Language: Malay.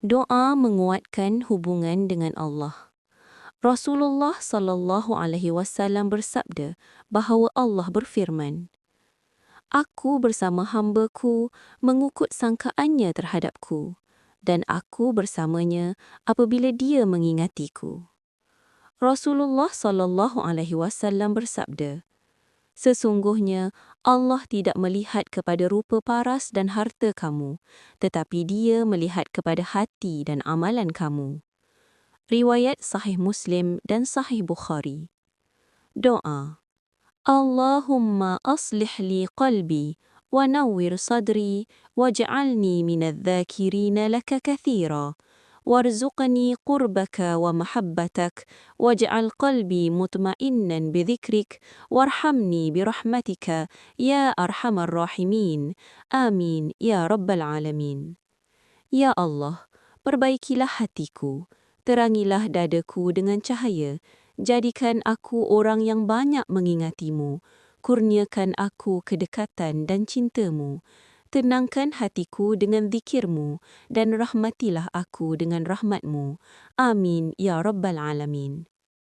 Doa menguatkan hubungan dengan Allah. Rasulullah sallallahu alaihi wasallam bersabda bahawa Allah berfirman, "Aku bersama hamba-Ku mengukut sangkaannya terhadapku, dan aku bersamanya apabila dia mengingatiku." Rasulullah sallallahu alaihi wasallam bersabda, "Sesungguhnya Allah tidak melihat kepada rupa paras dan harta kamu, tetapi Dia melihat kepada hati dan amalan kamu." Riwayat Sahih Muslim dan Sahih Bukhari. Doa. Allahumma aslih li qalbi wa nawwir sadri waj'alni minadh dhakirina laka kathira warzuqni qurbaka wa mahabbatak waj'al qalbi mutma'innan bidhikrik warhamni birahmatika ya arhamar rahimin. Amin ya rabbal alamin. Ya Allah, perbaikilah hatiku, terangilah dadaku dengan cahaya, jadikan aku orang yang banyak mengingatimu, kurniakan aku kedekatan dan cintamu, tenangkan hatiku dengan zikirmu, dan rahmatilah aku dengan rahmatmu. Amin ya rabbal alamin.